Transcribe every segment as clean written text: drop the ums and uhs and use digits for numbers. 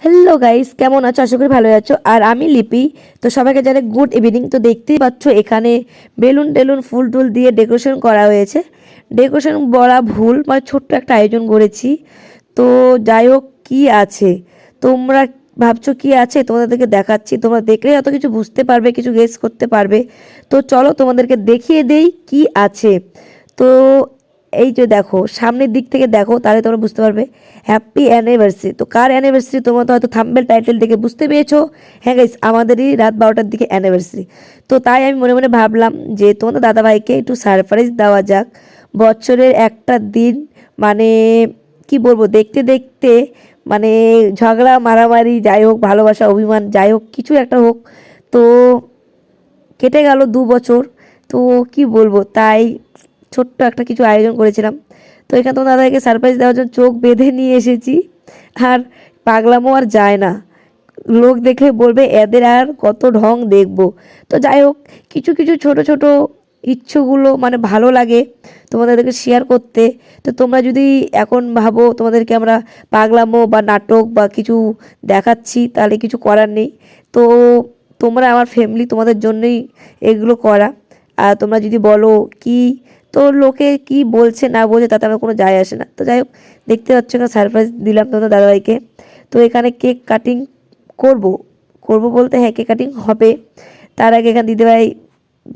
Hello guys, কেমন আছো? আশা করি ভালো আছো। আর আমি লিপি। তো সবাইকে জানাই গুড ইভিনিং। তো দেখতেই পাচ্ছ এখানে বেলুন টেলুন ফুল টুল দিয়ে ডেকোরেশন করা হয়েছে। ডেকোরেশন বলা ভুল, মানে ছোট্ট একটা আয়োজন করেছি। তো যাই হোক, কি আছে তোমরা ভাবছো কি আছে, তোমাদেরকে দেখাচ্ছি। তোমরা দেখলে অত কিছু বুঝতে পারবে, কিছু গেস করতে পারবে। তো চলো তোমাদেরকে দেখিয়ে দেই কি আছে। তো এই যে দেখো, সামনের দিক থেকে দেখো, তাহলে তোমরা বুঝতে পারবে। Happy anniversary. তো কার অ্যানিভার্সারি তোমরা তো হয়তো থাম্বনেল টাইটেল দেখে বুঝতে পেরেছো। হ্যাঁ গাইস, আমাদেরই রাত 12টার দিকে অ্যানিভার্সারি। তো তাই আমি মনে মনে ভাবলাম যে তোমাদের দাদাভাইকে একটু সারপ্রাইজ দেওয়া যাক। বছরের একটা দিন, মানে কি বলবো, দেখতে দেখতে মানে ঝগড়া মারামারি যাই হোক, ভালোবাসা অভিমান যাই হোক, কিছু একটা হোক, তো কেটে গেল 2 বছর। তো কি বলবো, তাই ছোট্ট একটা কিছু আয়োজন করেছিলাম। তো এখানে তো দাদাকে সারপ্রাইজ দেওয়ার জন্য চোখ বেঁধে নিয়ে এসেছি। আর পাগলামো আর যায় না, লোক দেখলে বলবে এদের আর কত ঢং দেখবো। তো যাই হোক, কিছু কিছু ছোট ছোট ইচ্ছুগুলো মানে ভালো লাগে তোমাদেরকে শেয়ার করতে। তো তোমরা যদি এখন ভাবো তোমাদেরকে আমরা পাগলামো বা নাটক বা কিছু দেখাচ্ছি, তাহলে কিছু করার নেই। তো তোমরা আমার ফ্যামিলি, তোমাদের জন্যই এগুলো করা। আর তোমরা যদি বলো কি, তো লোকে কি বলছে না বলছে তাতে আমার কোনো যায় আসে না। তো যাই হোক, দেখতে পাচ্ছ এখানে সারপ্রাইজ দিলাম তোমাদের দাদাভাইকে। তো এখানে কেক কাটিং করব। করব বলতে হ্যাঁ, কেক কাটিং হবে। তার আগে এখানে দিদিভাই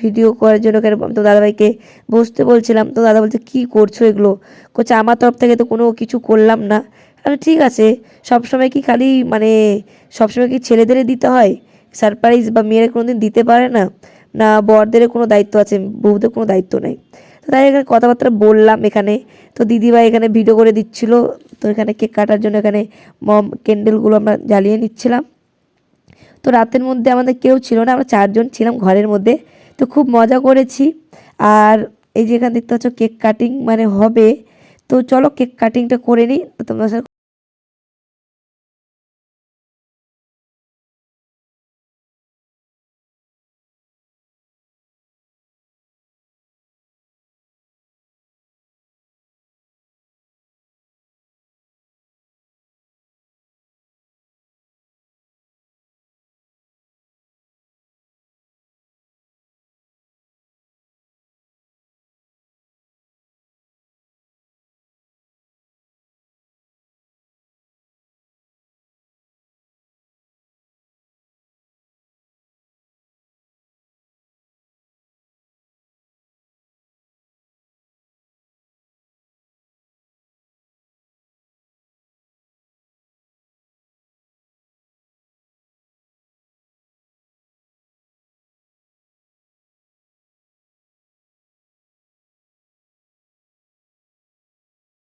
ভিডিও করার জন্য এখানে তো দাদাভাইকে বসতে বলছিলাম। তো দাদা বলছে কী করছো এগুলো? করছে আমার তরফ থেকে তো কোনো কিছু করলাম না। আরে ঠিক আছে, সবসময় কি খালি মানে সবসময় কি ছেলেদেরই দিতে হয় সারপ্রাইজ, বা মেয়েরা কোনো দিন দিতে পারে না? না বরদের কোনো দায়িত্ব আছে, বউদের কোনো দায়িত্ব নেই? তো তাই এখানে কথাবার্তা বললাম এখানে। তো দিদিভাই এখানে ভিডিও করে দিচ্ছিল। তো এখানে কেক কাটার জন্য এখানে মম ক্যান্ডেলগুলো আমরা জ্বালিয়ে নিচ্ছিলাম। তো রাতের মধ্যে আমাদের কেউ ছিল না, আমরা 4জন ছিলাম ঘরের মধ্যে। তো খুব মজা করেছি। আর এই যে এখানে দেখতে পাচ্ছ কেক কাটিং মানে হবে। তো চলো কেক কাটিংটা করে নিই। তো তোমার সাথে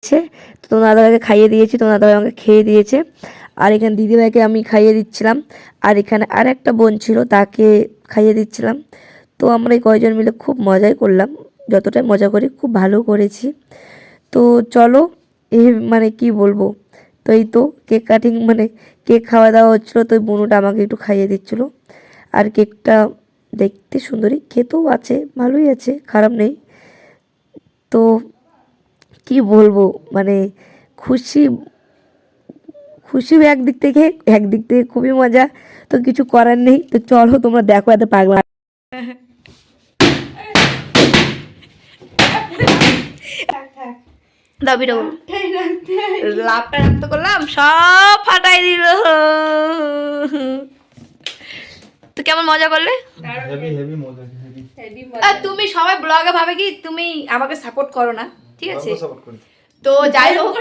দিচ্ছে। তো তোমার দাদাভাইকে খাইয়ে দিয়েছি, তোমার দাদাভাই আমাকে খেয়ে দিয়েছে। আর এখানে দিদিভাইকে আমি খাইয়ে দিচ্ছিলাম। আর এখানে আর একটা বোন ছিল, তাকে খাইয়ে দিচ্ছিলাম। তো আমরা এই কয়জন মিলে খুব মজাই করলাম। যতটাই মজা করি খুব ভালো করেছি। তো চলো, এই মানে কি বলবো, তো এই তো কেক কাটিং মানে কেক খাওয়া দাওয়া হচ্ছিলো। তো ওই বুনুটা আমাকে একটু খাইয়ে দিচ্ছিলো। আর কেকটা দেখতে সুন্দরী, খেতেও আছে, ভালোই আছে, খারাপ নেই। তো কি বলবো, মানে খুশি, খুশি একদিক থেকে, একদিক থেকে খুবই মজা। তো কিছু করার নেই। তো চলো তোমরা দেখো এত পাগলা। দাবিটা বলো, লাভটা রাখতে করলাম সব ফাটাই দিল। তো কেমন মজা করলে? হেভি হেভি মজা হেভি আর তুমি সবাই ব্লগে ভাবে কি তুমি আমাকে সাপোর্ট করো না, ঠিক আছে? সাপোর্ট করি। তো যাই হোক,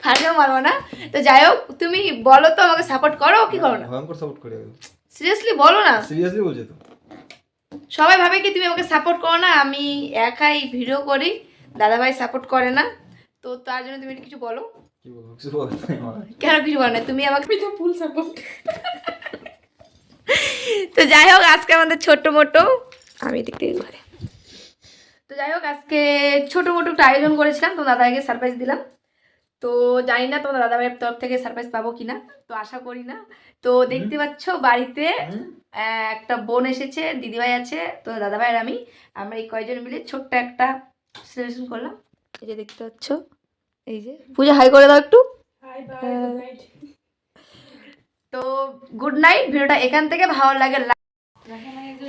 ফার্মেও মারবো না। তো যাই হোক, তুমি বলো তো আমাকে সাপোর্ট করো কি করো না? ভয়ঙ্কর সাপোর্ট করি। সিরিয়াসলি বলো না। সিরিয়াসলি বলছি তো। সবাই ভাবে কি তুমি আমাকে সাপোর্ট করো না, আমি একাই ভিডিও করি, দাদাভাই সাপোর্ট করে না। তো তার জন্য তুমি কিছু বলো। কি বলবো, কিছু বলতে কেন কিছু বলো না? তুমি আমাকে তো ফুল সাপোর্ট। তো যাই হোক, আজকে আমাদের ছোট্ট মোটো, আমি এদিক থেকে ঘরে। তো যাই হোক, আজকে ছোট মোটো একটা আয়োজন করেছিলাম, তো দাদাভাইকে সারপ্রাইজ দিলাম। তো জানি না তোমার দাদাভাইয়ের তরফ থেকে সারপ্রাইজ পাবো কিনা, তো আশা করি না। তো দেখতে পাচ্ছ বাড়িতে একটা বোন এসেছে, দিদিভাই আছে, তো দাদাভাই আর আমরা এই কয়জন মিলে ছোট্ট একটা সেলিব্রেশন করলাম। এই যে দেখতে পাচ্ছ, এই যে পূজা হাই করে দাও একটু। তো গুড নাইট, ভিডিওটা এখান থেকে ভালো লাগে।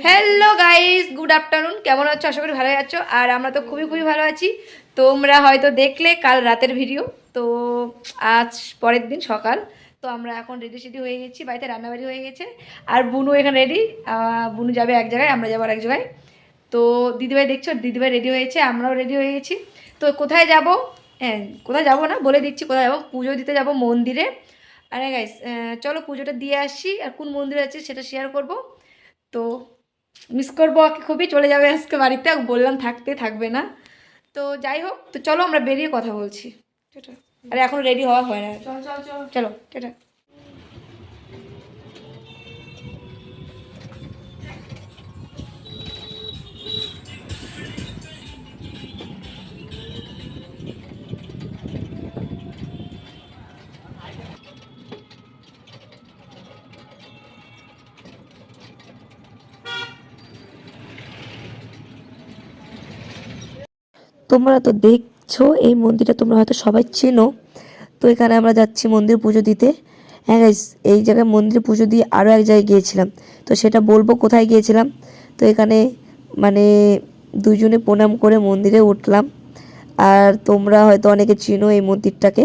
হ্যালো গাইস, গুড আফটারনুন, কেমন আছো? আশা করি ভালো আছো। আর আমরা তো খুবই খুবই ভালো আছি। তোমরা হয়তো দেখলে কাল রাতের ভিডিও, তো আজ পরের দিন সকাল। তো আমরা এখন রেডি সেডি হয়ে গেছি, বাড়িতে রান্নাবাড়ি হয়ে গেছে। আর বুনু এখানে রেডি, বুনু যাবে এক জায়গায়, আমরা যাবো এক জায়গায়। তো দিদিভাই দেখছো, দিদিভাই রেডি হয়েছে, আমরাও রেডি হয়ে গেছি। তো কোথায় যাব? হ্যাঁ, কোথায় যাবো না বলে দিচ্ছি, কোথায় যাবো, পুজো দিতে যাব মন্দিরে। আরে গাইস, চলো পুজোটা দিয়ে আসি। আর কোন মন্দিরে আছে সেটা শেয়ার করব। তো মিস করবো ওকে খুবই, চলে যাবে আজকে বাড়িতে, বললাম থাকতে থাকবে না। তো যাই হোক, তো চলো আমরা বেরিয়ে কথা বলছি। টাটা। আরে এখন রেডি হওয়া হয় না, চলো চলো চলো, চলো টাটা। তোমরা তো দেখছো এই মন্দিরটা, তোমরা হয়তো সবাই চেনো। তো এখানে আমরা যাচ্ছি মন্দির পুজো দিতে। হ্যাঁ গাইস, এই জায়গায় মন্দিরে পুজো দিয়ে আরও এক জায়গায় গিয়েছিলাম, তো সেটা বলবো কোথায় গিয়েছিলাম। তো এখানে মানে দুজনে প্রণাম করে মন্দিরে উঠলাম। আর তোমরা হয়তো অনেকে চিনো এই মন্দিরটাকে।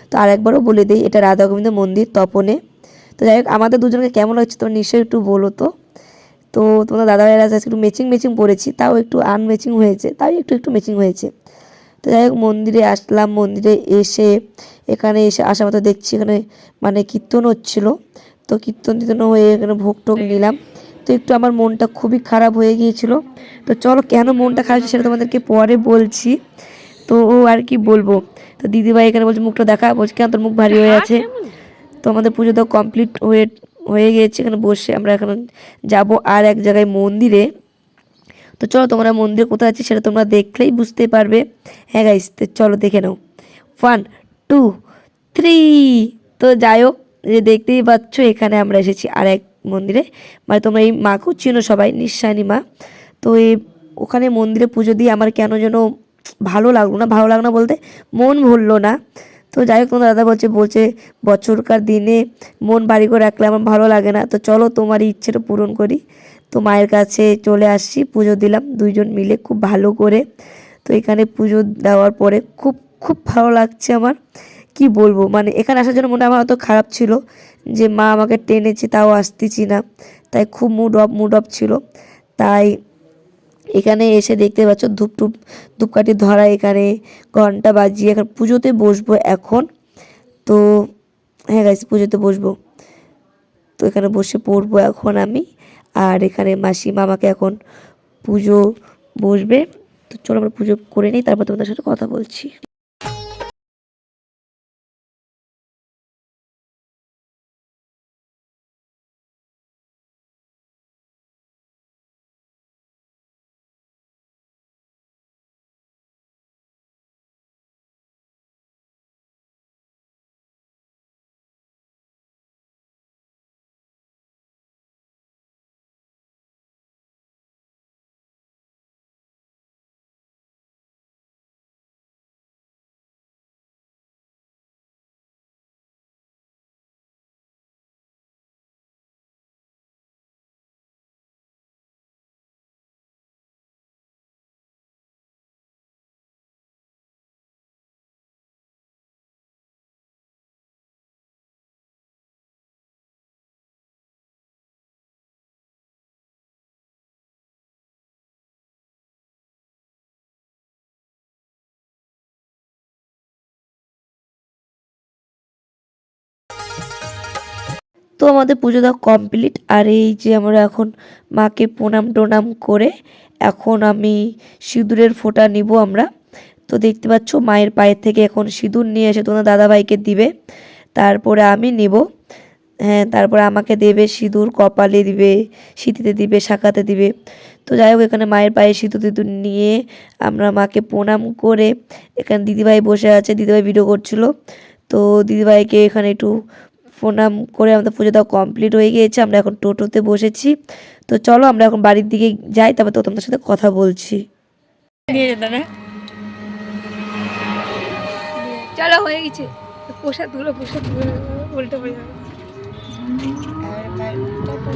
তো আরেকবারও বলে দিই, এটা রাধা গোবিন্দ মন্দির তপনে। তো যাই হোক, আমাদের দুজনকে কেমন লাগছে তোমরা নিশ্চয়ই একটু বলো তো। তো তোমাদের দাদাভাইয়ের আজকে একটু ম্যাচিং ম্যাচিং পরেছি, তাও একটু আনম্যাচিং হয়েছে, তাই একটু একটু ম্যাচিং হয়েছে। তো যাই হোক, মন্দিরে আসলাম। মন্দিরে এসে এখানে এসে আসা মাত্র দেখছি এখানে মানে কীর্তন হচ্ছিল। তো কীর্তন টির্তন হয়ে এখানে ভোগ টোগ নিলাম। তো একটু আমার মনটা খুবই খারাপ হয়ে গিয়েছিল। তো চলো, কেন মনটা খারাপ সেটা তোমাদেরকে পরে বলছি। তো ও আর কি বলবো। তো দিদিভাই এখানে বলছে মুখটা দেখা, বলছে কেন তোর মুখ ভারী হয়ে আছে। তো আমাদের পুজো তো কমপ্লিট হয়ে হয়ে গিয়েছে। এখানে বসে আমরা এখন যাব আর এক জায়গায় মন্দিরে। তো চলো, তোমরা মন্দির কোথায় আছে সেটা তোমরা দেখলেই বুঝতে পারবে। হ্যাঁ গাইস, তো চলো দেখে নাও। 1 2 3। তো যাই হোক, যে দেখতেই পাচ্ছ এখানে আমরা এসেছি আর এক মন্দিরে। মানে তোমরা এই মাকেও চিনো সবাই, নিঃসানী মা। তো এই ওখানে মন্দিরে পুজো দিয়ে আমার কেন যেন ভালো লাগলো না, ভালো লাগলো না বলতে মন ভরলো না। তো যাই হোক, তোমার দাদা বলছে বলছে বছরকার দিনে মন ভারী করে রাখলে আমার ভালো লাগে না। তো চলো তোমার ইচ্ছেটা পূরণ করি। তো মায়ের কাছে চলে আসছি, পুজো দিলাম দুইজন মিলে খুব ভালো করে। তো এখানে পুজো দেওয়ার পরে খুব খুব ভালো লাগছে আমার, কি বলবো। মানে এখানে আসার জন্য মনে আমার অত খারাপ ছিল যে মা আমাকে টেনেছে তাও আসতেছি না, তাই খুব মুড অফ ছিল। তাই এখানে এসে দেখতে পাচ্ছ ধূপকাঠি ধরা, এখানে ঘন্টা বাজিয়ে এখন পুজোতে বসবো এখন। তো হ্যাঁ গাইস, পুজোতে বসবো। তো এখানে বসে পড়বো এখন আমি। আর এখানে মাসিমা আমাকে এখন পুজো বসবে। তো চলো আমরা পুজো করে নিই, তারপর তোমাদের সাথে কথা বলছি। তো আমাদের পুজো দেওয়া কমপ্লিট। আর এই যে আমরা এখন মাকে প্রণাম টোনাম করে এখন আমি সিঁদুরের ফোঁটা নিব আমরা। তো দেখতে পাচ্ছ মায়ের পায়ের থেকে এখন সিঁদুর নিয়ে এসে তোমার দাদাভাইকে দিবে, তারপরে আমি নিব। হ্যাঁ, তারপরে আমাকে দেবে সিঁদুর, কপালে দিবে, সিঁথিতে দিবে, শাখাতে দিবে। তো যাই হোক, এখানে মায়ের পায়ে সিঁদুর টিঁদুর নিয়ে আমরা মাকে প্রণাম করে এখানে দিদিভাই বসে আছে, দিদিভাই ভিডিও করছিল। তো দিদিভাইকে এখানে একটু প্রণাম করে আমাদের পুজো দেওয়া কমপ্লিট হয়ে গিয়েছে। আমরা এখন টোটোতে বসেছি। তো চলো আমরা এখন বাড়ির দিকে যাই, তারপর তো তোমাদের সাথে কথা বলছি। নিয়ে যেত না, চলো হয়ে গেছে। প্রসাদ গুলো উল্টো হয়ে যাবে। আর বাইকটা তো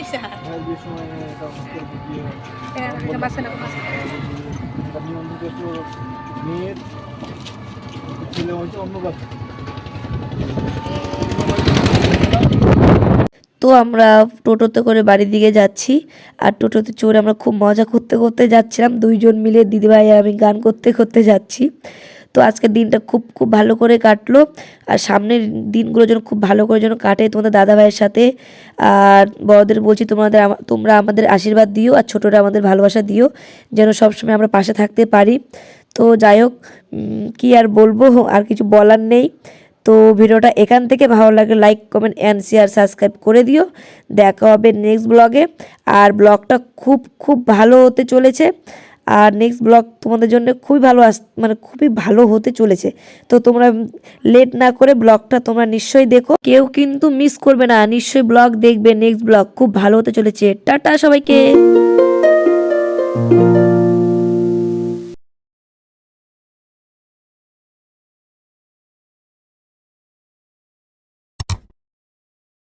ইসা হ্যাঁ যে সময় এটা আমাকে দিয়ে এটা বাসা না বাসা আপনি অন্তত একটু মেয়ের ছেলে হচ্ছে অন্য কথা। তো আমরা টোটোতে করে বাড়ির দিকে যাচ্ছি, আর টোটোতে চড়ে আমরা খুব মজা করতে করতে যাচ্ছিলাম, দুইজন মিলে দিদিভাই আর আমি গান করতে করতে যাচ্ছি। তো আজকের দিনটা খুব খুব ভালো করে কাটলো, আর সামনের দিনগুলো যেন খুব ভালো করে যেন কাটে তোমাদের দাদাভাইয়ের সাথে। আর বড়দের বলছি তোমরা আমাদের আশীর্বাদ দিও, আর ছোটরা আমাদের ভালোবাসা দিও, যেন সবসময় আমরা পাশে থাকতে পারি। তো যাই হোক, কি আর বলবো, আর কিছু বলার নেই। তো ভিডিওটা এখান থেকে ভালো লাগে like comment and share subscribe করে দিও। দেখা হবে নেক্সট ব্লগে। আর ব্লগটা খুব খুব ভালো হতে চলেছে, আর নেক্সট ব্লগ তোমাদের জন্য খুবই ভালো মানে খুবই ভালো হতে চলেছে। তো তোমরা লেট না করে ব্লগটা তোমরা নিশ্চয়ই দেখো, কেউ কিন্তু মিস করবে না, নিশ্চয়ই ব্লগ দেখবে। নেক্সট ব্লগ খুব ভালো হতে চলেছে। টাটা সবাইকে।